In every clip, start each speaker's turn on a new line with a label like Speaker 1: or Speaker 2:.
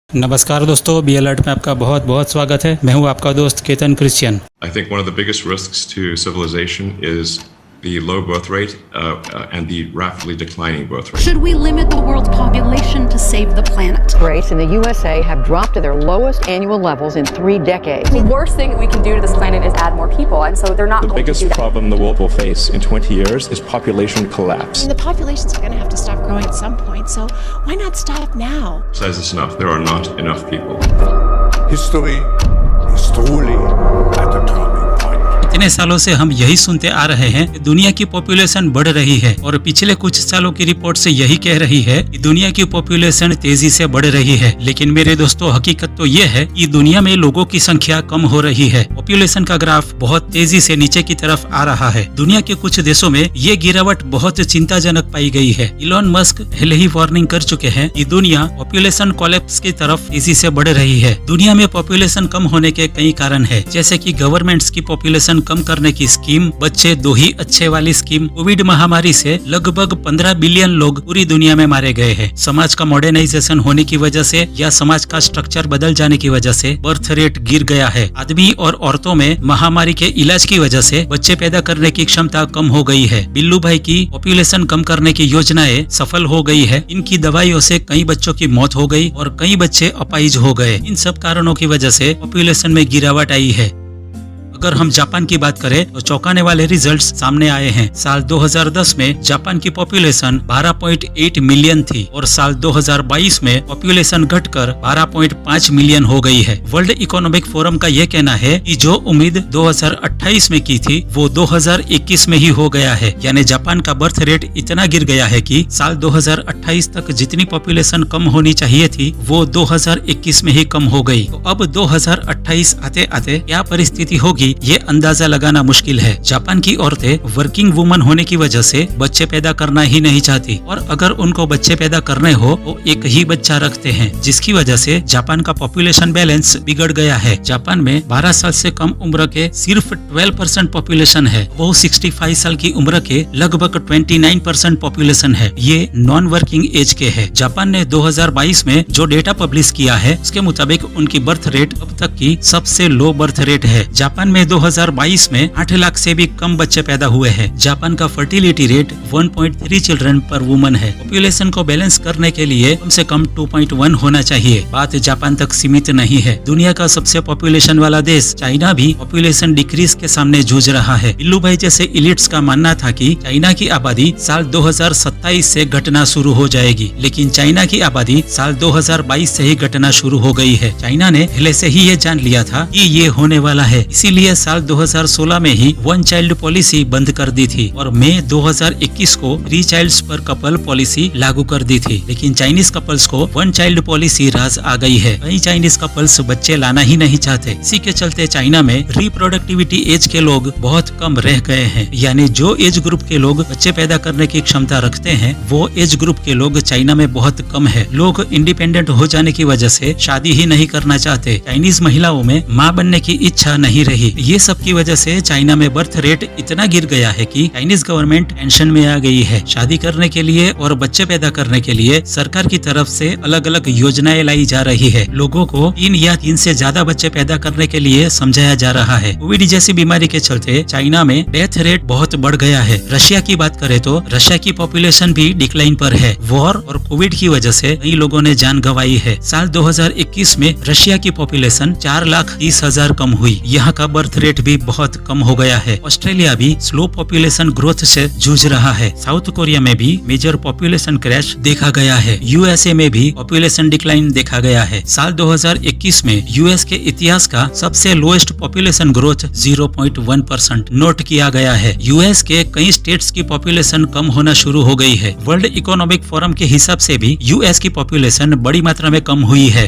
Speaker 1: नमस्कार दोस्तों, be alert में आपका बहुत बहुत स्वागत है। मैं हूं आपका दोस्त Ketan Christian.
Speaker 2: I think one of the biggest risks to civilization is the low birth rate and the rapidly declining birth rate.
Speaker 3: Should we limit the world's population to save the planet?
Speaker 4: Rates in the USA have dropped to their lowest annual levels in 3 decades.
Speaker 5: The worst thing we can do to this planet is add more people, and so they're not
Speaker 6: The
Speaker 5: going to
Speaker 6: biggest
Speaker 5: do that.
Speaker 6: problem the world will face in 20 years is population collapse.
Speaker 7: The populations are going to have to stop growing at some point, so why not stop now?
Speaker 2: Says it's enough. There are not enough people.
Speaker 8: History is truly at a turning point.
Speaker 1: इतने सालों से हम यही सुनते आ रहे हैं कि दुनिया की पॉपुलेशन बढ़ रही है और पिछले कुछ सालों की रिपोर्ट से यही कह रही है कि दुनिया की पॉपुलेशन तेजी से बढ़ रही है। लेकिन मेरे दोस्तों, हकीकत तो ये है कि दुनिया में लोगों की संख्या कम हो रही है। पॉपुलेशन का ग्राफ बहुत तेजी से नीचे की तरफ आ रहा है। दुनिया के कुछ देशों में ये गिरावट बहुत चिंताजनक पाई गई है। इलॉन मस्क पहले ही वार्निंग कर चुके हैं कि दुनिया पॉपुलेशन कोलैप्स की तरफ तेजी से बढ़ रही है। दुनिया में पॉपुलेशन कम होने के कई कारण है, जैसे कि गवर्नमेंट्स की पॉपुलेशन कम करने की स्कीम, बच्चे दो ही अच्छे वाली स्कीम। कोविड महामारी से लगभग 15 बिलियन लोग पूरी दुनिया में मारे गए हैं। समाज का मॉडर्नाइजेशन होने की वजह से या समाज का स्ट्रक्चर बदल जाने की वजह से बर्थ रेट गिर गया है। आदमी और औरतों में महामारी के इलाज की वजह से बच्चे पैदा करने की क्षमता कम हो गई है। बिल्लू भाई की पॉपुलेशन कम करने की योजनाएं सफल हो गई है। इनकी दवाइयों से कई बच्चों की मौत हो गई और कई बच्चे अपाहिज हो गए। इन सब कारणों की वजह से पॉपुलेशन में गिरावट आई है। अगर हम जापान की बात करें तो चौंकाने वाले रिजल्ट्स सामने आए हैं। साल 2010 में जापान की पॉपुलेशन 12.8 मिलियन थी और साल 2022 में पॉपुलेशन घटकर 12.5 मिलियन हो गई है। वर्ल्ड इकोनॉमिक फोरम का यह कहना है कि जो उम्मीद 2028 में की थी वो 2021 में ही हो गया है। यानी जापान का बर्थ रेट इतना गिर गया है कि साल 2028 तक जितनी पॉपुलेशन कम होनी चाहिए थी वो 2021 में ही कम हो गई। तो अब 2028 आते आते क्या परिस्थिति होगी ये अंदाजा लगाना मुश्किल है। जापान की औरतें वर्किंग वुमन होने की वजह से बच्चे पैदा करना ही नहीं चाहती और अगर उनको बच्चे पैदा करने हो तो एक ही बच्चा रखते हैं, जिसकी वजह से जापान का पॉपुलेशन बैलेंस बिगड़ गया है। जापान में 12 साल से कम उम्र के सिर्फ 12% पॉपुलेशन है। वो 65 साल की उम्र के लगभग 29% पॉपुलेशन है। ये नॉन वर्किंग एज के है। जापान ने 2022 में जो डेटा पब्लिश किया है उसके मुताबिक उनकी बर्थ रेट अब तक की सबसे लो बर्थ रेट है। जापान में 2022 में 8 लाख से भी कम बच्चे पैदा हुए हैं। जापान का फर्टिलिटी रेट 1.3 चिल्ड्रन पर वुमन है। पॉपुलेशन को बैलेंस करने के लिए कम से कम 2.1 होना चाहिए। बात जापान तक सीमित नहीं है। दुनिया का सबसे पॉपुलेशन वाला देश चाइना भी पॉपुलेशन डिक्रीज के सामने जूझ रहा है। बिल्लू भाई जैसे इलिट्स का मानना था कि चाइना की आबादी साल 2027 से घटना शुरू हो जाएगी, लेकिन चाइना की आबादी साल 2022 से ही घटना शुरू हो गई है। चाइना ने पहले से ही ये जान लिया था कि ये होने वाला है, इसीलिए साल 2016 में ही वन चाइल्ड पॉलिसी बंद कर दी थी और मई 2021 को 3 चाइल्ड्स पर कपल पॉलिसी लागू कर दी थी। लेकिन चाइनीज कपल्स को वन चाइल्ड पॉलिसी राज आ गई है। कई चाइनीज कपल्स बच्चे लाना ही नहीं चाहते। इसी के चलते चाइना में रिप्रोडक्टिविटी एज के लोग बहुत कम रह गए हैं। यानी जो एज ग्रुप के लोग बच्चे पैदा करने की क्षमता रखते हैं वो एज ग्रुप के लोग चाइना में बहुत कम है। लोग इंडिपेंडेंट हो जाने की वजह से शादी ही नहीं करना चाहते। चाइनीज महिलाओं में माँ बनने की इच्छा नहीं रही। ये सब की वजह से चाइना में बर्थ रेट इतना गिर गया है कि चाइनीज गवर्नमेंट टेंशन में आ गई है। शादी करने के लिए और बच्चे पैदा करने के लिए सरकार की तरफ से अलग अलग योजनाएं लाई जा रही है। लोगों को 3 या 3 से ज्यादा बच्चे पैदा करने के लिए समझाया जा रहा है। कोविड जैसी बीमारी के चलते चाइना में डेथ रेट बहुत बढ़ गया है। रशिया की बात करें तो रशिया की पॉपुलेशन भी डिक्लाइन पर है। वॉर और कोविड की वजह से कई लोगों ने जान गंवाई है। साल 2021 में रशिया की पॉपुलेशन 4,30,000 कम हुई। यहाँ का बर्थ रेट भी बहुत कम हो गया है। ऑस्ट्रेलिया भी स्लो पॉपुलेशन ग्रोथ से जूझ रहा है। साउथ कोरिया में भी मेजर पॉपुलेशन क्रैश देखा गया है। यूएसए में भी पॉपुलेशन डिक्लाइन देखा गया है। साल 2021 में यूएस के इतिहास का सबसे लोएस्ट पॉपुलेशन ग्रोथ 0.1% नोट किया गया है। यूएस के कई स्टेट्स की पॉपुलेशन कम होना शुरू हो गई है। वर्ल्ड इकोनॉमिक फोरम के हिसाब से भी यूएस की पॉपुलेशन बड़ी मात्रा में कम हुई है।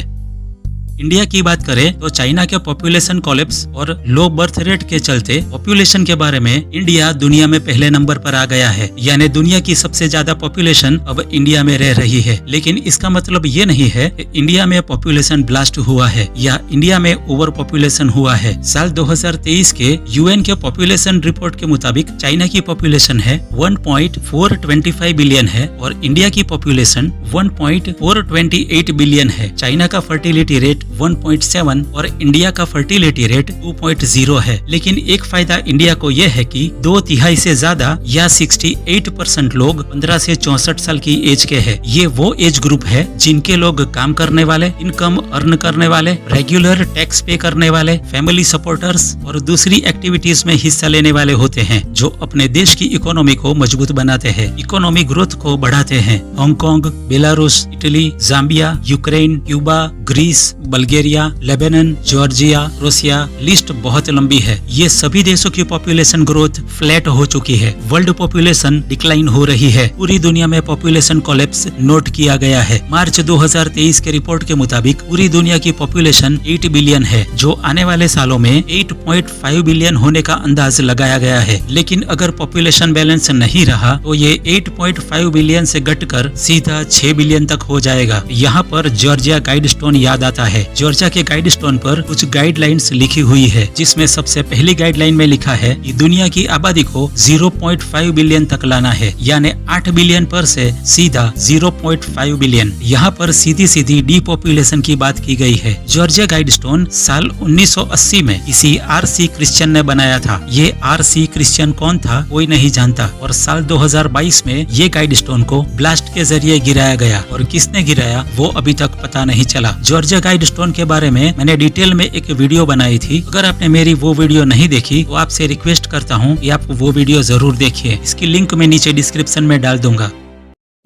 Speaker 1: इंडिया की बात करें तो चाइना के पॉपुलेशन कोलैप्स और लो बर्थ रेट के चलते पॉपुलेशन के बारे में इंडिया दुनिया में पहले नंबर पर आ गया है। यानी दुनिया की सबसे ज्यादा पॉपुलेशन अब इंडिया में रह रही है। लेकिन इसका मतलब ये नहीं है कि इंडिया में पॉपुलेशन ब्लास्ट हुआ है या इंडिया में ओवर पॉपुलेशन हुआ है। साल 2023 के यूएन के पॉपुलेशन रिपोर्ट के मुताबिक चाइना की पॉपुलेशन है 1.425 बिलियन है और इंडिया की पॉपुलेशन 1.428 बिलियन है। चाइना का फर्टिलिटी रेट 1.7 और इंडिया का फर्टिलिटी रेट 2.0 है। लेकिन एक फायदा इंडिया को यह है कि 2/3 से ज्यादा या 68% लोग 15 से 64 साल की एज के हैं। ये वो एज ग्रुप है जिनके लोग काम करने वाले, इनकम अर्न करने वाले, रेगुलर टैक्स पे करने वाले, फैमिली सपोर्टर्स और दूसरी एक्टिविटीज में हिस्सा लेने वाले होते हैं, जो अपने देश की इकोनॉमी को मजबूत बनाते हैं, इकोनॉमिक ग्रोथ को बढ़ाते हैं। Hong Kong, Belarus, Italy, Zambia, Ukraine, Cuba, Greece, Bulgaria, Lebanon, Georgia, Russia, list बहुत लंबी है। ये सभी देशों की पॉपुलेशन ग्रोथ फ्लैट हो चुकी है। वर्ल्ड पॉपुलेशन डिक्लाइन हो रही है। पूरी दुनिया में पॉपुलेशन कोलैप्स नोट किया गया है। मार्च 2023 के रिपोर्ट के मुताबिक पूरी दुनिया की पॉपुलेशन 8 बिलियन है, जो आने वाले सालों में 8.5 बिलियन होने का अंदाज लगाया गया है। लेकिन अगर पॉपुलेशन बैलेंस नहीं रहा तो ये 8.5 बिलियन से घटकर सीधा 6 बिलियन तक हो जाएगा। यहाँ पर जॉर्जिया गाइडस्टोन याद आता है। जॉर्जिया के गाइडस्टोन पर कुछ गाइडलाइंस लिखी हुई है, जिसमें सबसे पहली गाइडलाइन में लिखा है कि दुनिया की आबादी को 0.5 बिलियन तक लाना है, यानी 8 बिलियन पर से सीधा 0.5 बिलियन। यहाँ पर सीधी सीधी डीपॉपुलेशन की बात की गई है। जॉर्जिया गाइडस्टोन साल 1980 में किसी आरसी क्रिश्चियन ने बनाया था। ये आरसी क्रिश्चियन कौन था कोई नहीं जानता और साल 2022 में ये गाइडस्टोन को ब्लास्ट के जरिए गिराया गया और किसने गिराया वो अभी तक पता नहीं चला। जॉर्जिया गाइडस्टोन के बारे में मैंने डिटेल में एक वीडियो बनाई थी। अगर आपने मेरी वो वीडियो नहीं देखी तो आपसे रिक्वेस्ट करता हूँ कि आप वो वीडियो जरूर देखिए। इसकी लिंक मैं नीचे डिस्क्रिप्शन में डाल दूंगा।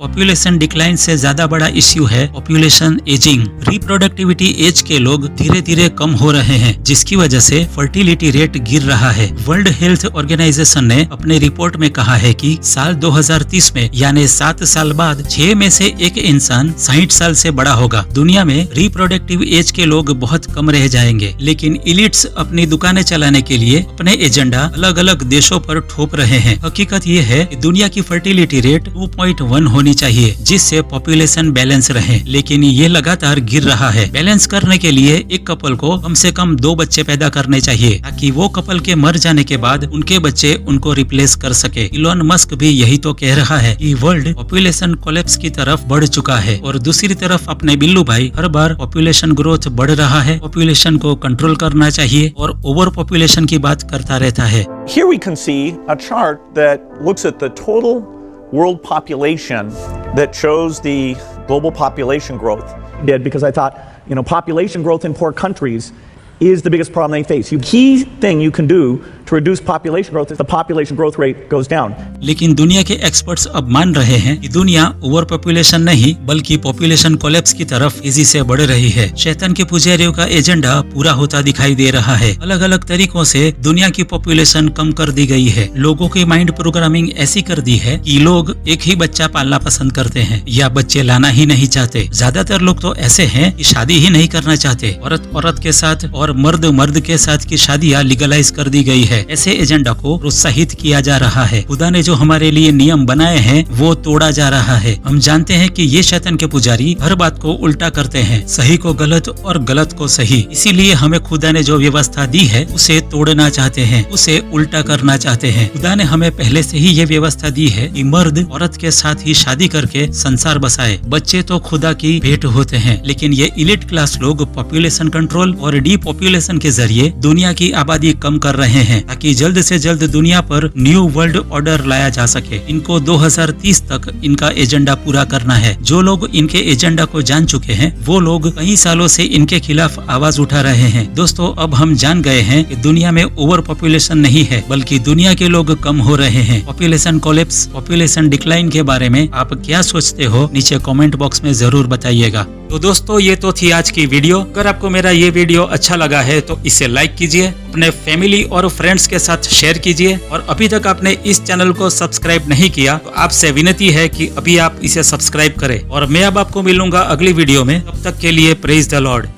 Speaker 1: पॉपुलेशन डिक्लाइन से ज्यादा बड़ा इश्यू है पॉपुलेशन एजिंग। रिप्रोडक्टिविटी एज के लोग धीरे धीरे कम हो रहे हैं, जिसकी वजह से फर्टिलिटी रेट गिर रहा है। वर्ल्ड हेल्थ ऑर्गेनाइजेशन ने अपने रिपोर्ट में कहा है कि साल 2030 में यानी 7 साल बाद 6 में से 1 इंसान 60 साल से बड़ा होगा। दुनिया में रिप्रोडक्टिव एज के लोग बहुत कम रह जाएंगे, लेकिन इलिट्स अपनी दुकानें चलाने के लिए अपने एजेंडा अलग अलग देशों पर थोप रहे हैं। हकीकत ये है कि दुनिया की फर्टिलिटी रेट 2.1 होनी चाहिए, जिससे पॉपुलेशन बैलेंस रहे, लेकिन ये लगातार गिर रहा है। बैलेंस करने के लिए एक कपल को कम से कम 2 बच्चे पैदा करने चाहिए, ताकि वो कपल के मर जाने के बाद उनके बच्चे उनको रिप्लेस कर सके। इलोन मस्क भी यही तो कह रहा है कि वर्ल्ड पॉपुलेशन कोलैप्स की तरफ बढ़ चुका है, और दूसरी तरफ अपने बिल्लू भाई हर बार पॉपुलेशन ग्रोथ बढ़ रहा है, पॉपुलेशन को कंट्रोल करना चाहिए और ओवर पॉपुलेशन की बात करता रहता है।
Speaker 9: Here we can see a chart that looks at the total world population that shows the global population growth. Because I thought, population growth in poor countries is the biggest problem they face. The key thing you can do to reduce population growth is the population growth rate goes down.
Speaker 1: लेकिन दुनिया के experts अब मान रहे हैं कि दुनिया over population नहीं बल्कि पॉपुलेशन कोलैप्स की तरफ तेजी से बढ़ रही है। शैतान के पुजारियों का एजेंडा पूरा होता दिखाई दे रहा है। अलग अलग तरीकों से दुनिया की पॉपुलेशन कम कर दी गई है। लोगों की माइंड प्रोग्रामिंग ऐसी कर दी है कि लोग एक ही बच्चा पालना पसंद करते हैं या बच्चे लाना ही नहीं चाहते। ज्यादातर लोग तो ऐसे हैं कि शादी ही नहीं करना चाहते। औरत औरत के साथ और मर्द मर्द के साथ की शादियां लीगलाइज कर दी गई है। ऐसे एजेंडा को प्रोत्साहित किया जा रहा है। खुदा ने जो हमारे लिए नियम बनाए हैं वो तोड़ा जा रहा है। हम जानते हैं कि ये शैतान के पुजारी हर बात को उल्टा करते हैं, सही को गलत और गलत को सही। इसीलिए हमें खुदा ने जो व्यवस्था दी है उसे तोड़ना चाहते हैं, उसे उल्टा करना चाहते हैं। खुदा ने हमें पहले से ही ये व्यवस्था दी है कि मर्द औरत के साथ ही शादी करके संसार बसाए। बच्चे तो खुदा की भेंट होते हैं, लेकिन ये इलिट क्लास लोग पॉपुलेशन कंट्रोल और डीपॉपुलेशन के जरिए दुनिया की आबादी कम कर रहे हैं, ताकि जल्द से जल्द दुनिया पर न्यू वर्ल्ड ऑर्डर लाया जा सके। इनको 2030 तक इनका एजेंडा पूरा करना है। जो लोग इनके एजेंडा को जान चुके हैं वो लोग कई सालों से इनके खिलाफ आवाज उठा रहे हैं। दोस्तों, अब हम जान गए हैं कि दुनिया में ओवर पॉपुलेशन नहीं है बल्कि दुनिया के लोग कम हो रहे हैं। पॉपुलेशन कोलैप्स, पॉपुलेशन डिक्लाइन के बारे में आप क्या सोचते हो नीचे कमेंट बॉक्स में जरूर बताइएगा। तो दोस्तों, ये तो थी आज की वीडियो। अगर आपको मेरा ये वीडियो अच्छा लगा है तो इसे लाइक कीजिए, अपने फैमिली और फ्रेंड्स के साथ शेयर कीजिए, और अभी तक आपने इस चैनल को सब्सक्राइब नहीं किया तो आपसे विनती है कि अभी आप इसे सब्सक्राइब करें। और मैं अब आपको मिलूंगा अगली वीडियो में। तब तक के लिए प्रेज द लॉर्ड।